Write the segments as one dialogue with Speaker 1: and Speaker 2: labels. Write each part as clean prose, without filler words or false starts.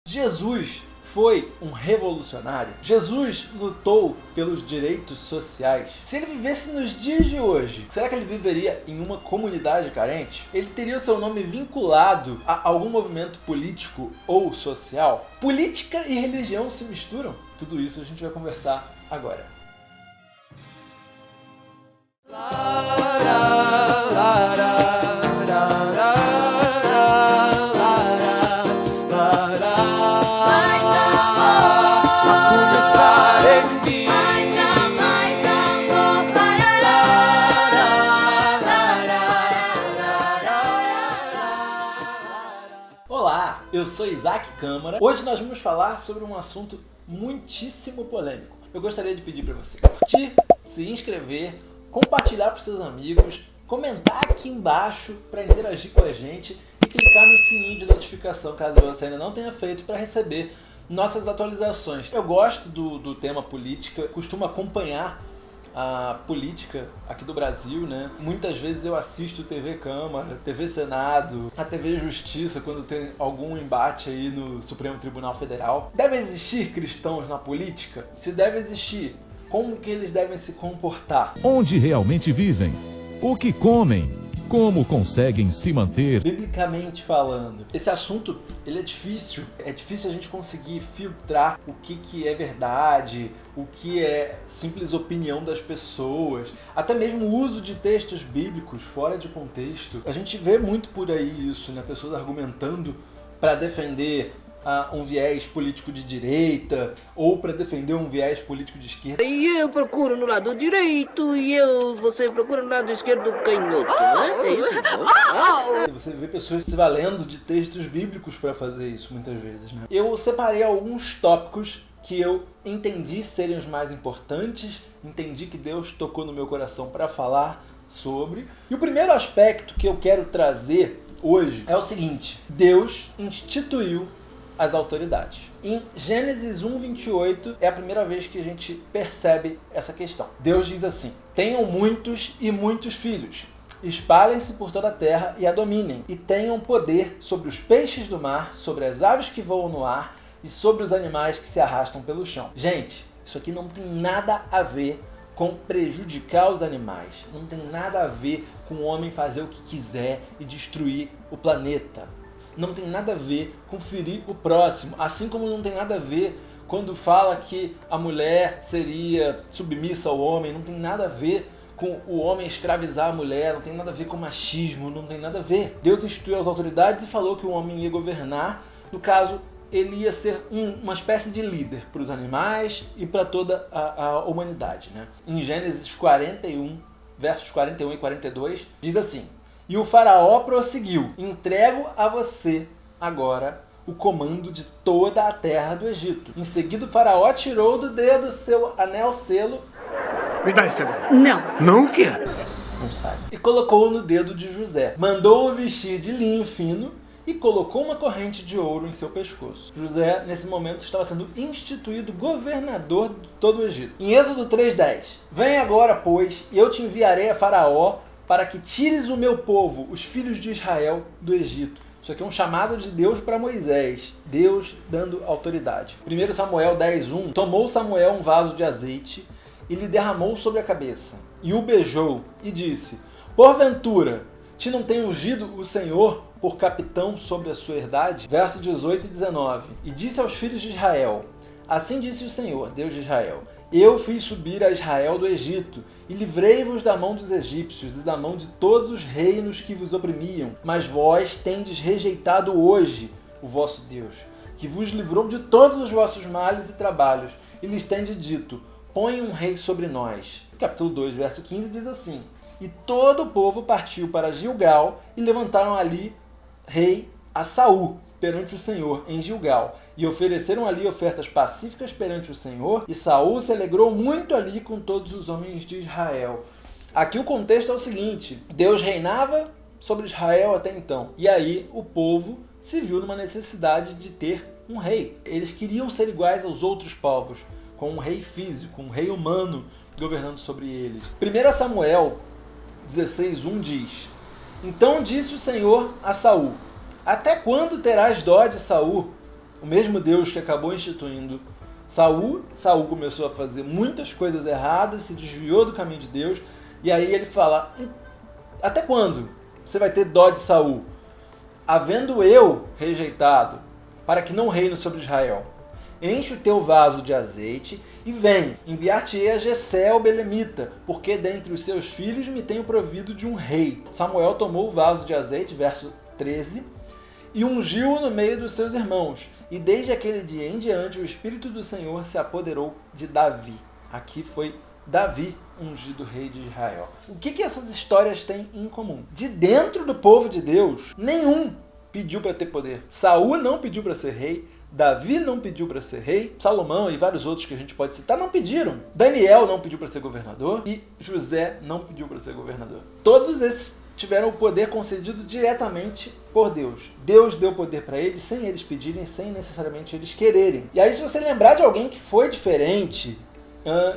Speaker 1: Jesus foi um revolucionário? Jesus lutou pelos direitos sociais? Se ele vivesse nos dias de hoje, será que ele viveria em uma comunidade carente? Ele teria o seu nome vinculado a algum movimento político ou social? Política e religião se misturam? Tudo isso a gente vai conversar agora. Olá, eu sou Isaac Câmara. Hoje nós vamos falar sobre um assunto muitíssimo polêmico. Eu gostaria de pedir para você curtir, se inscrever, compartilhar para os seus amigos, comentar aqui embaixo para interagir com a gente e clicar no sininho de notificação caso você ainda não tenha feito para receber nossas atualizações. Eu gosto do tema política, costumo acompanhar a política aqui do Brasil, né? Muitas vezes eu assisto TV Câmara, TV Senado, a TV Justiça quando tem algum embate aí no Supremo Tribunal Federal. Deve existir cristãos na política? Se deve existir, como que eles devem se comportar?
Speaker 2: Onde realmente vivem? O que comem? Como conseguem se manter?
Speaker 1: Biblicamente falando, esse assunto ele é difícil a gente conseguir filtrar o que é verdade, o que é simples opinião das pessoas, até mesmo o uso de textos bíblicos fora de contexto. A gente vê muito por aí isso, né? Pessoas argumentando para defender um viés político de direita ou para defender um viés político de esquerda.
Speaker 3: E eu procuro no lado direito e você procura no lado esquerdo do canhoto, né? É isso?
Speaker 1: Você vê pessoas se valendo de textos bíblicos para fazer isso muitas vezes, né? Eu separei alguns tópicos que eu entendi serem os mais importantes, entendi que Deus tocou no meu coração para falar sobre. E o primeiro aspecto que eu quero trazer hoje é o seguinte: Deus instituiu as autoridades. Em Gênesis 1:28 é a primeira vez que a gente percebe essa questão. Deus diz assim: tenham muitos e muitos filhos, espalhem-se por toda a terra e a dominem, e tenham poder sobre os peixes do mar, sobre as aves que voam no ar e sobre os animais que se arrastam pelo chão. Gente, isso aqui não tem nada a ver com prejudicar os animais, não tem nada a ver com o homem fazer o que quiser e destruir o planeta. Não tem nada a ver com ferir o próximo, assim como não tem nada a ver quando fala que a mulher seria submissa ao homem, não tem nada a ver com o homem escravizar a mulher, não tem nada a ver com machismo, não tem nada a ver. Deus instituiu as autoridades e falou que o homem ia governar, no caso, ele ia ser uma espécie de líder para os animais e para toda a humanidade, né? Em Gênesis 41, versos 41 e 42, diz assim: e o faraó prosseguiu: entrego a você agora o comando de toda a terra do Egito. Em seguida o faraó tirou do dedo seu anel-selo.
Speaker 4: Me dá esse anel.
Speaker 3: Não.
Speaker 4: Não o quê?
Speaker 1: Não sabe. E colocou no dedo de José. Mandou-o vestir de linho fino e colocou uma corrente de ouro em seu pescoço. José, nesse momento, estava sendo instituído governador de todo o Egito. Em Êxodo 3:10, vem agora, pois, e eu te enviarei a faraó para que tires o meu povo, os filhos de Israel, do Egito. Isso aqui é um chamado de Deus para Moisés, Deus dando autoridade. 1 Samuel 10:1, tomou Samuel um vaso de azeite e lhe derramou sobre a cabeça, e o beijou, e disse: porventura, te não tem ungido o Senhor por capitão sobre a sua herdade? Verso 18 e 19, e disse aos filhos de Israel: assim disse o Senhor, Deus de Israel: eu fiz subir a Israel do Egito, e livrei-vos da mão dos egípcios e da mão de todos os reinos que vos oprimiam. Mas vós tendes rejeitado hoje o vosso Deus, que vos livrou de todos os vossos males e trabalhos, e lhes tende dito: põe um rei sobre nós. Capítulo 2, verso 15 diz assim: e todo o povo partiu para Gilgal, e levantaram ali rei a Saul perante o Senhor em Gilgal, e ofereceram ali ofertas pacíficas perante o Senhor, e Saul se alegrou muito ali com todos os homens de Israel. Aqui o contexto é o seguinte: Deus reinava sobre Israel até então, e aí o povo se viu numa necessidade de ter um rei. Eles queriam ser iguais aos outros povos, com um rei físico, um rei humano governando sobre eles. 1 Samuel 16:1 diz: então disse o Senhor a Saul: até quando terás dó de Saul? O mesmo Deus que acabou instituindo Saul. Saul começou a fazer muitas coisas erradas, se desviou do caminho de Deus, e aí ele fala: até quando você vai ter dó de Saul? Havendo eu rejeitado, para que não reine sobre Israel, enche o teu vaso de azeite e vem, enviar-te-ei a Jessé o belemita, porque dentre os seus filhos me tenho provido de um rei. Samuel tomou o vaso de azeite, verso 13, e ungiu-o no meio dos seus irmãos. E desde aquele dia em diante o Espírito do Senhor se apoderou de Davi. Aqui foi Davi ungido rei de Israel. O que essas histórias têm em comum? De dentro do povo de Deus, nenhum pediu para ter poder. Saul não pediu para ser rei. Davi não pediu para ser rei, Salomão e vários outros que a gente pode citar não pediram. Daniel não pediu para ser governador e José não pediu para ser governador. Todos esses tiveram o poder concedido diretamente por Deus. Deus deu poder para eles sem eles pedirem, sem necessariamente eles quererem. E aí, se você lembrar de alguém que foi diferente,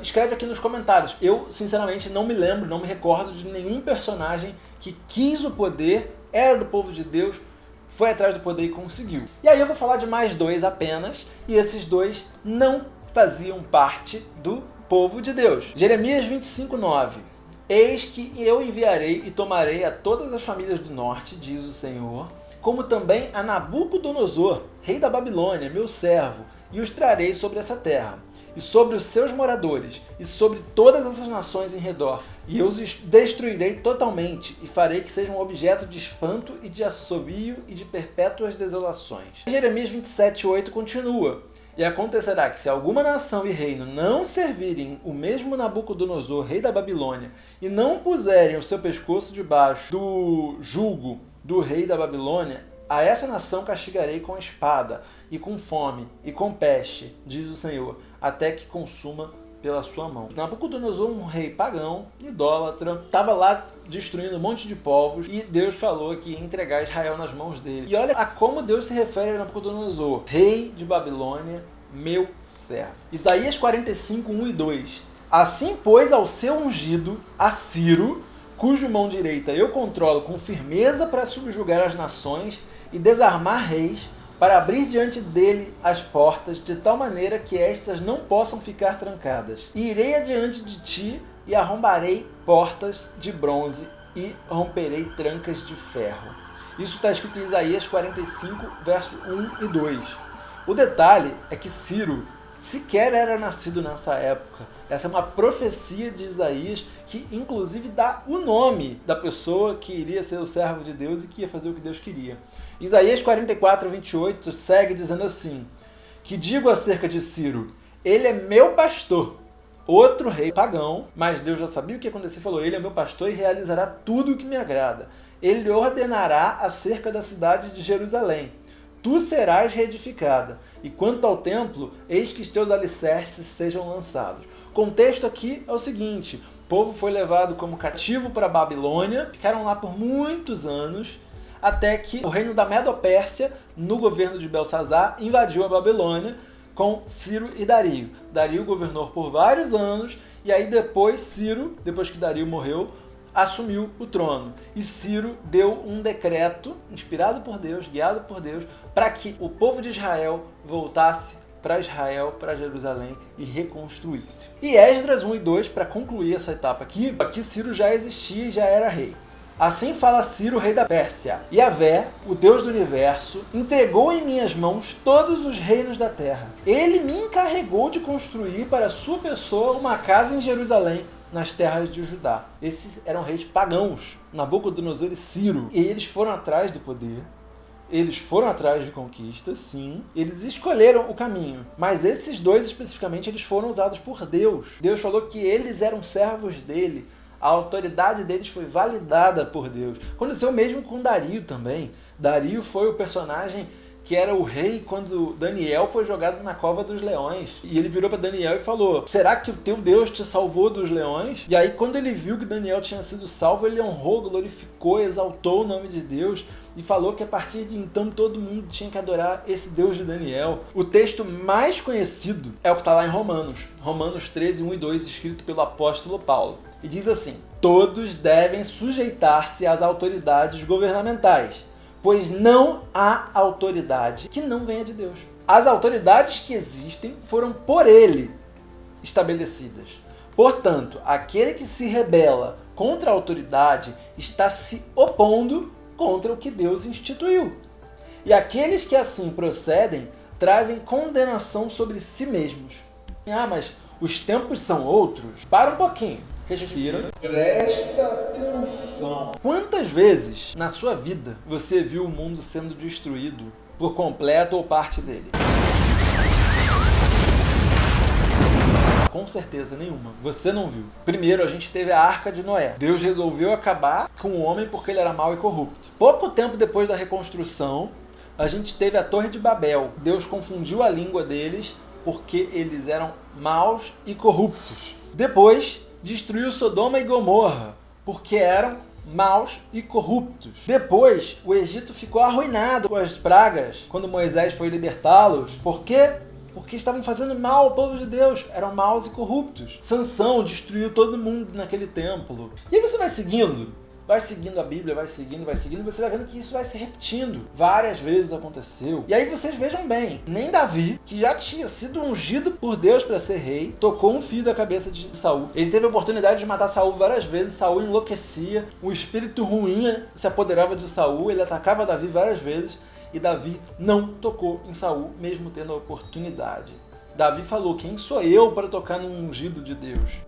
Speaker 1: escreve aqui nos comentários. Eu, sinceramente, não me lembro, não me recordo de nenhum personagem que quis o poder, era do povo de Deus, foi atrás do poder e conseguiu. E aí eu vou falar de mais dois apenas, e esses dois não faziam parte do povo de Deus. Jeremias 25:9. Eis que eu enviarei e tomarei a todas as famílias do norte, diz o Senhor, como também a Nabucodonosor, rei da Babilônia, meu servo, e os trarei sobre essa terra, e sobre os seus moradores, e sobre todas essas nações em redor, e eu os destruirei totalmente, e farei que sejam objeto de espanto e de assobio e de perpétuas desolações. Jeremias 27:8 continua: e acontecerá que se alguma nação e reino não servirem o mesmo Nabucodonosor, rei da Babilônia, e não puserem o seu pescoço debaixo do jugo do rei da Babilônia, a essa nação castigarei com espada, e com fome, e com peste, diz o Senhor, até que consuma pela sua mão. Nabucodonosor, um rei pagão, idólatra, estava lá destruindo um monte de povos, e Deus falou que ia entregar Israel nas mãos dele. E olha a como Deus se refere a Nabucodonosor: rei de Babilônia, meu servo. Isaías 45:1 e 2. Assim, pois, ao seu ungido, a Ciro, cujo mão direita eu controlo com firmeza para subjugar as nações e desarmar reis, para abrir diante dele as portas, de tal maneira que estas não possam ficar trancadas. E irei adiante de ti e arrombarei portas de bronze e romperei trancas de ferro. Isso está escrito em Isaías 45, verso 1 e 2. O detalhe é que Ciro sequer era nascido nessa época. Essa é uma profecia de Isaías que, inclusive, dá o nome da pessoa que iria ser o servo de Deus e que ia fazer o que Deus queria. Isaías 44:28 segue dizendo assim: que digo acerca de Ciro, ele é meu pastor. Outro rei pagão, mas Deus já sabia o que ia acontecer, falou: ele é meu pastor e realizará tudo o que me agrada. Ele ordenará acerca da cidade de Jerusalém. Tu serás reedificada, e quanto ao templo, eis que os teus alicerces sejam lançados. O contexto aqui é o seguinte: o povo foi levado como cativo para a Babilônia, ficaram lá por muitos anos, até que o reino da Medo-Pérsia, no governo de Belsazar, invadiu a Babilônia com Ciro e Dario. Dario governou por vários anos, e aí depois Ciro, depois que Dario morreu, assumiu o trono. E Ciro deu um decreto, inspirado por Deus, guiado por Deus, para que o povo de Israel voltasse para Israel, para Jerusalém, e reconstruísse. E Esdras 1 e 2, para concluir essa etapa aqui Ciro já existia e já era rei. Assim fala Ciro, rei da Pérsia: Yahvé, o Deus do universo, entregou em minhas mãos todos os reinos da terra. Ele me encarregou de construir para a sua pessoa uma casa em Jerusalém, nas terras de Judá. Esses eram reis pagãos, Nabucodonosor e Ciro. E eles foram atrás do poder, eles foram atrás de conquistas, sim. Eles escolheram o caminho. Mas esses dois especificamente, eles foram usados por Deus. Deus falou que eles eram servos dele. A autoridade deles foi validada por Deus. Aconteceu mesmo com Dario também. Dario foi o personagem que era o rei quando Daniel foi jogado na cova dos leões. E ele virou para Daniel e falou: será que o teu Deus te salvou dos leões? E aí, quando ele viu que Daniel tinha sido salvo, ele honrou, glorificou, exaltou o nome de Deus e falou que a partir de então todo mundo tinha que adorar esse Deus de Daniel. O texto mais conhecido é o que está lá em Romanos. Romanos 13, 1 e 2, escrito pelo apóstolo Paulo. E diz assim: todos devem sujeitar-se às autoridades governamentais, pois não há autoridade que não venha de Deus. As autoridades que existem foram por ele estabelecidas. Portanto, aquele que se rebela contra a autoridade está se opondo contra o que Deus instituiu. E aqueles que assim procedem trazem condenação sobre si mesmos. Ah, mas os tempos são outros? Para um pouquinho. Respira.
Speaker 5: Presta atenção.
Speaker 1: Quantas vezes na sua vida você viu o mundo sendo destruído por completo ou parte dele? Com certeza nenhuma. Você não viu. Primeiro, a gente teve a Arca de Noé. Deus resolveu acabar com o homem porque ele era mau e corrupto. Pouco tempo depois da reconstrução, a gente teve a Torre de Babel. Deus confundiu a língua deles porque eles eram maus e corruptos. Depois, destruiu Sodoma e Gomorra porque eram maus e corruptos. Depois, o Egito ficou arruinado com as pragas quando Moisés foi libertá-los. Por quê? Porque estavam fazendo mal ao povo de Deus, eram maus e corruptos. Sansão destruiu todo mundo naquele templo. E aí você vai seguindo a Bíblia, vai seguindo, e você vai vendo que isso vai se repetindo. Várias vezes aconteceu. E aí vocês vejam bem, nem Davi, que já tinha sido ungido por Deus para ser rei, tocou um fio da cabeça de Saul. Ele teve a oportunidade de matar Saul várias vezes, Saul enlouquecia, o espírito ruim se apoderava de Saul, ele atacava Davi várias vezes, e Davi não tocou em Saul, mesmo tendo a oportunidade. Davi falou, quem sou eu para tocar no ungido de Deus?